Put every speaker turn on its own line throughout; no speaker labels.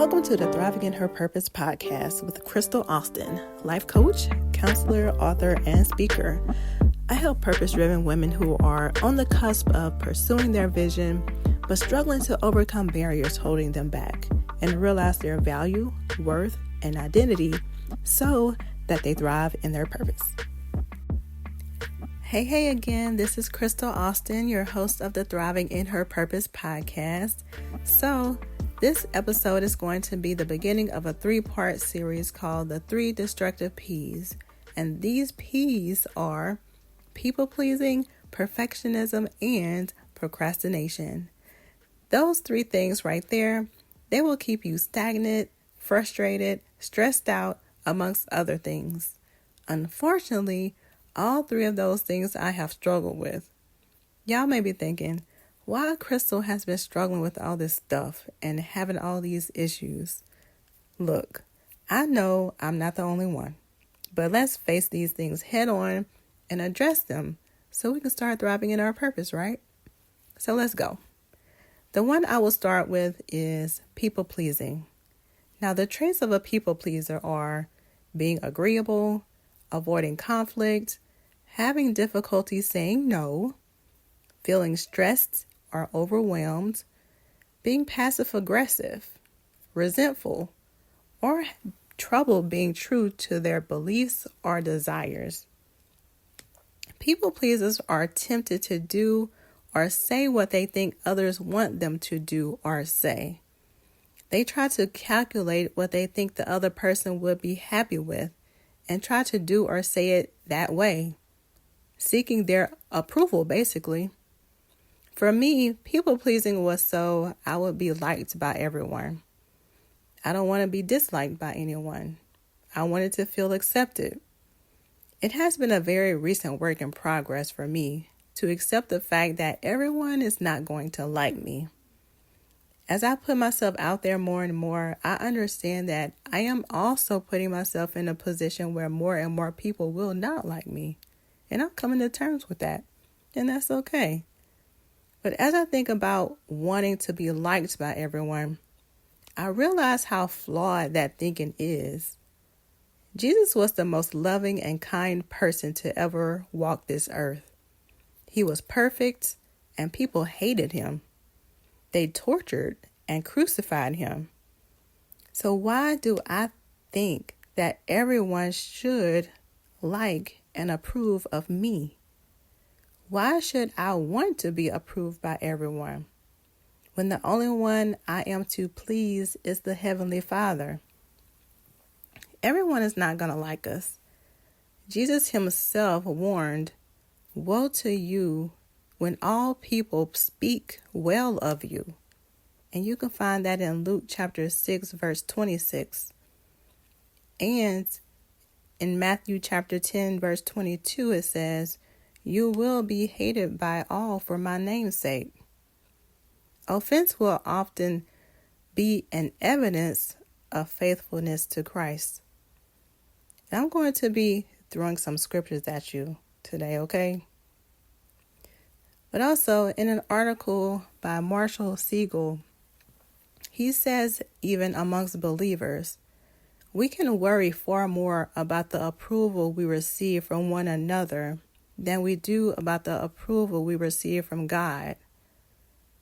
Welcome to the Thriving in Her Purpose podcast with Krystle Austin, life coach, counselor, author, and speaker. I help purpose-driven women who are on the cusp of pursuing their vision, but struggling to overcome barriers holding them back and realize their value, worth, and identity so that they thrive in their purpose. Hey again, this is Krystle Austin, your host of the Thriving in Her Purpose podcast. So, this episode is going to be the beginning of a 3-part series called The 3 Destructive P's. And these P's are people-pleasing, perfectionism, and procrastination. Those 3 things right there, they will keep you stagnant, frustrated, stressed out, amongst other things. Unfortunately, all 3 of those things I have struggled with. Y'all may be thinking, why Krystle has been struggling with all this stuff and having all these issues? Look, I know I'm not the only one, but let's face these things head on and address them so we can start thriving in our purpose, right? So let's go. The one I will start with is people pleasing. Now, the traits of a people pleaser are being agreeable, avoiding conflict, having difficulty saying no, feeling stressed or overwhelmed, being passive-aggressive, resentful, or trouble being true to their beliefs or desires. People pleasers are tempted to do or say what they think others want them to do or say. They try to calculate what they think the other person would be happy with and try to do or say it that way, seeking their approval, basically. For me, people-pleasing was so I would be liked by everyone. I don't want to be disliked by anyone. I wanted to feel accepted. It has been a very recent work in progress for me to accept the fact that everyone is not going to like me. As I put myself out there more and more, I understand that I am also putting myself in a position where more and more people will not like me. And I'm coming to terms with that. And that's okay. But as I think about wanting to be liked by everyone, I realize how flawed that thinking is. Jesus was the most loving and kind person to ever walk this earth. He was perfect, and people hated him. They tortured and crucified him. So why do I think that everyone should like and approve of me? Why should I want to be approved by everyone when the only one I am to please is the Heavenly Father? Everyone is not going to like us. Jesus himself warned, "Woe to you when all people speak well of you." And you can find that in Luke chapter 6, verse 26. And in Matthew chapter 10, verse 22, it says, "You will be hated by all for my name's sake." Offense will often be an evidence of faithfulness to Christ. And I'm going to be throwing some scriptures at you today, okay? But also in an article by Marshall Siegel, he says even amongst believers, we can worry far more about the approval we receive from one another than we do about the approval we receive from God.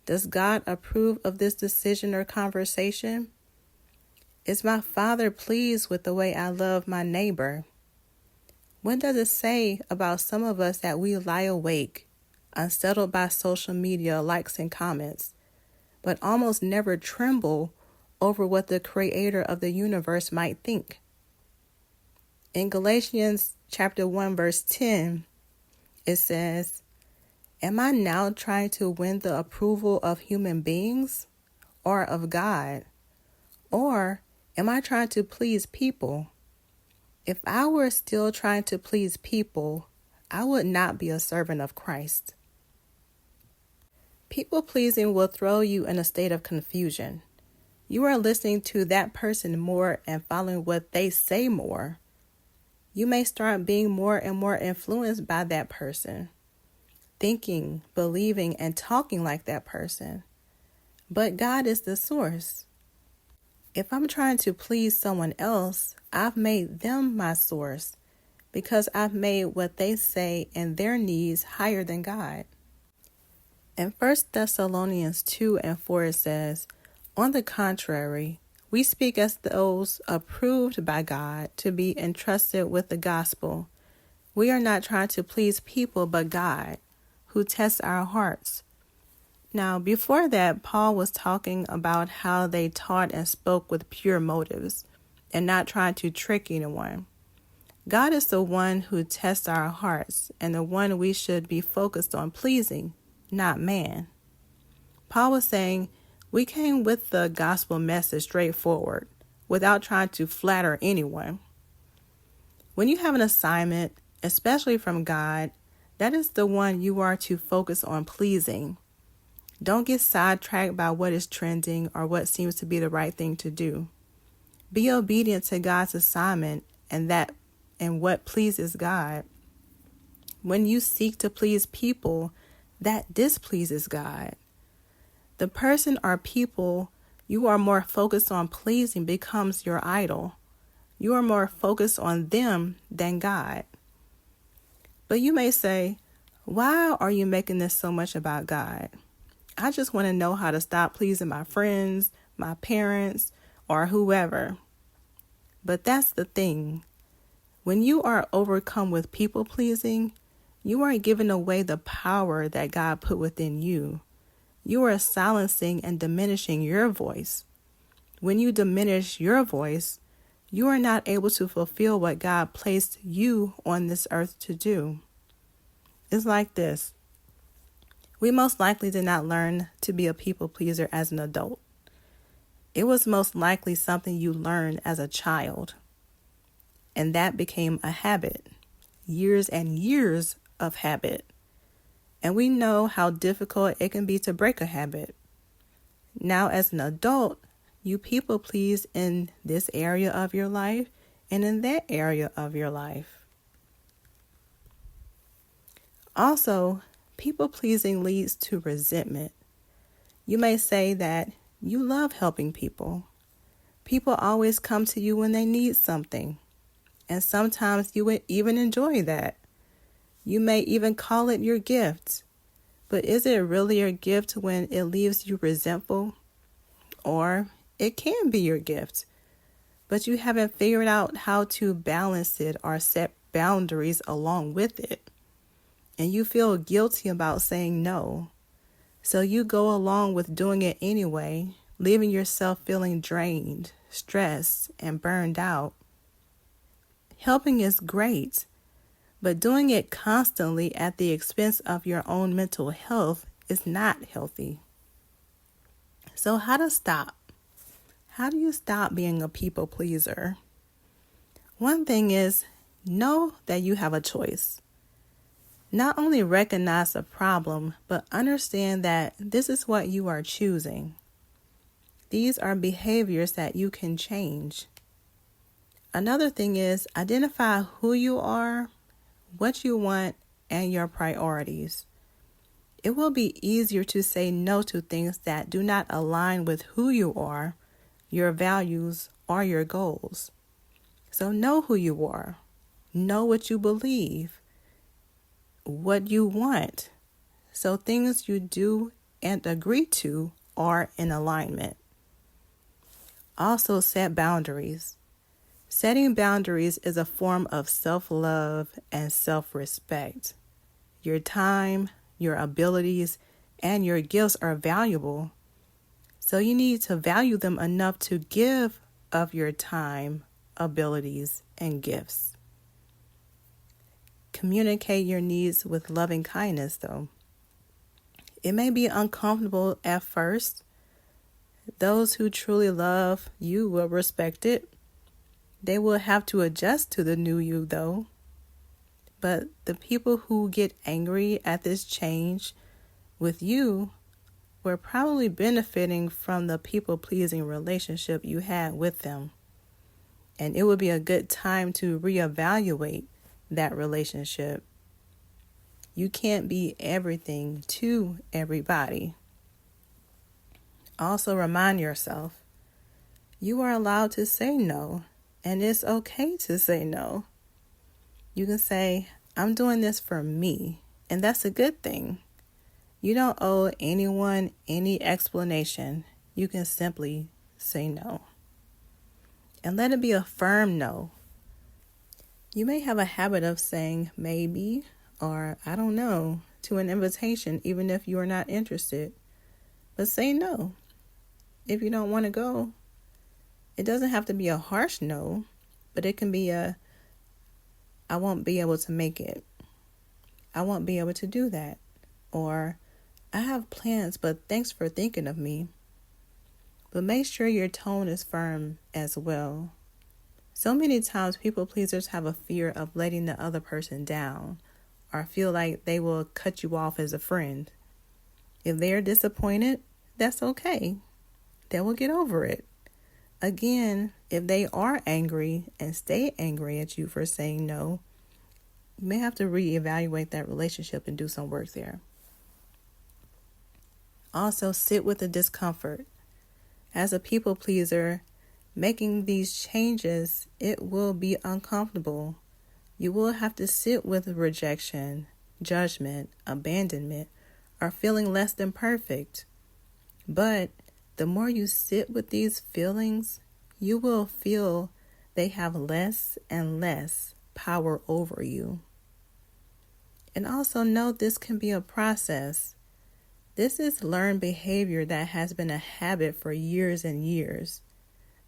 Does God approve of this decision or conversation? Is my Father pleased with the way I love my neighbor? What does it say about some of us that we lie awake, unsettled by social media likes and comments, but almost never tremble over what the creator of the universe might think? In Galatians chapter 1, verse 10, it says, "Am I now trying to win the approval of human beings or of God? Or am I trying to please people? If I were still trying to please people, I would not be a servant of Christ." People pleasing will throw you in a state of confusion. You are listening to that person more and following what they say more. You may start being more and more influenced by that person, thinking, believing, and talking like that person. But God is the source. If I'm trying to please someone else, I've made them my source because I've made what they say and their needs higher than God. In 1 Thessalonians 2 and 4 it says, "On the contrary, we speak as those approved by God to be entrusted with the gospel. We are not trying to please people but God, who tests our hearts." Now, before that, Paul was talking about how they taught and spoke with pure motives and not trying to trick anyone. God is the one who tests our hearts and the one we should be focused on pleasing, not man. Paul was saying we came with the gospel message straightforward without trying to flatter anyone. When you have an assignment, especially from God, that is the one you are to focus on pleasing. Don't get sidetracked by what is trending or what seems to be the right thing to do. Be obedient to God's assignment and what pleases God. When you seek to please people, that displeases God. The person or people you are more focused on pleasing becomes your idol. You are more focused on them than God. But you may say, why are you making this so much about God? I just want to know how to stop pleasing my friends, my parents, or whoever. But that's the thing. When you are overcome with people pleasing, you are giving away the power that God put within you. You are silencing and diminishing your voice. When you diminish your voice, you are not able to fulfill what God placed you on this earth to do. It's like this. We most likely did not learn to be a people pleaser as an adult. It was most likely something you learned as a child. And that became a habit, years and years of habit. And we know how difficult it can be to break a habit. Now, as an adult, you people please in this area of your life and in that area of your life. Also, people pleasing leads to resentment. You may say that you love helping people. People always come to you when they need something. And sometimes you would even enjoy that. You may even call it your gift. But is it really your gift when it leaves you resentful? Or it can be your gift, but you haven't figured out how to balance it or set boundaries along with it. And you feel guilty about saying no. So you go along with doing it anyway, leaving yourself feeling drained, stressed, and burned out. Helping is great, but doing it constantly at the expense of your own mental health is not healthy. So how to stop? How do you stop being a people pleaser? One thing is, know that you have a choice. Not only recognize the problem, but understand that this is what you are choosing. These are behaviors that you can change. Another thing is, identify who you are, what you want, and your priorities. It will be easier to say no to things that do not align with who you are, your values, or your goals. So know who you are. Know what you believe, what you want. So things you do and agree to are in alignment. Also, set boundaries. Setting boundaries is a form of self-love and self-respect. Your time, your abilities, and your gifts are valuable. So you need to value them enough to give of your time, abilities, and gifts. Communicate your needs with loving kindness, though. It may be uncomfortable at first. Those who truly love you will respect it. They will have to adjust to the new you, though. But the people who get angry at this change with you were probably benefiting from the people-pleasing relationship you had with them. And it would be a good time to reevaluate that relationship. You can't be everything to everybody. Also remind yourself, You are allowed to say no, and it's okay to say no. You can say, I'm doing this for me, and that's a good thing. You don't owe anyone any explanation. You can simply say no. And let it be a firm no. You may have a habit of saying maybe or I don't know to an invitation, even if you are not interested. But say no. If you don't want to go, it doesn't have to be a harsh no, but it can be I won't be able to make it. I won't be able to do that. Or, I have plans, but thanks for thinking of me. But make sure your tone is firm as well. So many times people pleasers have a fear of letting the other person down or feel like they will cut you off as a friend. If they're disappointed, that's okay. They will get over it. Again, if they are angry and stay angry at you for saying no, you may have to reevaluate that relationship and do some work there. Also, sit with the discomfort. As a people pleaser, making these changes, it will be uncomfortable. You will have to sit with rejection, judgment, abandonment, or feeling less than perfect. But the more you sit with these feelings, you will feel they have less and less power over you. And also know this can be a process. This is learned behavior that has been a habit for years and years.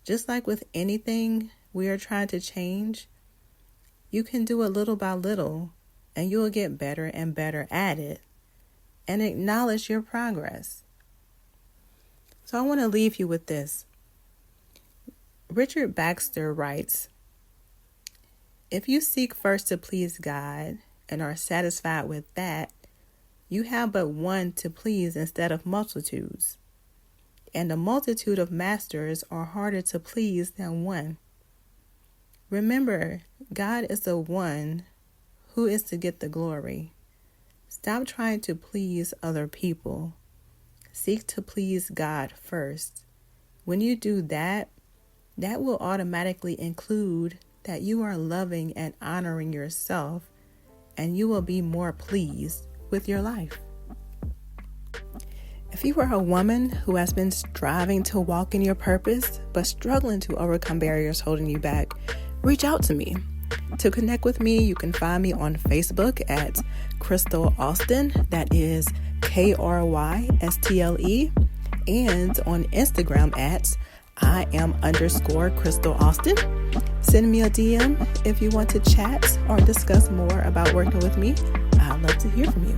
Just like with anything we are trying to change, you can do it little by little, and you will get better and better at it, and acknowledge your progress. So I want to leave you with this. Richard Baxter writes, if you seek first to please God and are satisfied with that, you have but one to please instead of multitudes. And a multitude of masters are harder to please than one. Remember, God is the one who is to get the glory. Stop trying to please other people. Seek to please God first. When you do that, that will automatically include that you are loving and honoring yourself, and you will be more pleased with your life. If you are a woman who has been striving to walk in your purpose, but struggling to overcome barriers holding you back, reach out to me. To connect with me, you can find me on Facebook at Krystle Austin, that is KRYSTLE, and on Instagram at I am_Krystle Austin. Send me a DM if you want to chat or discuss more about working with me. I'd love to hear from you.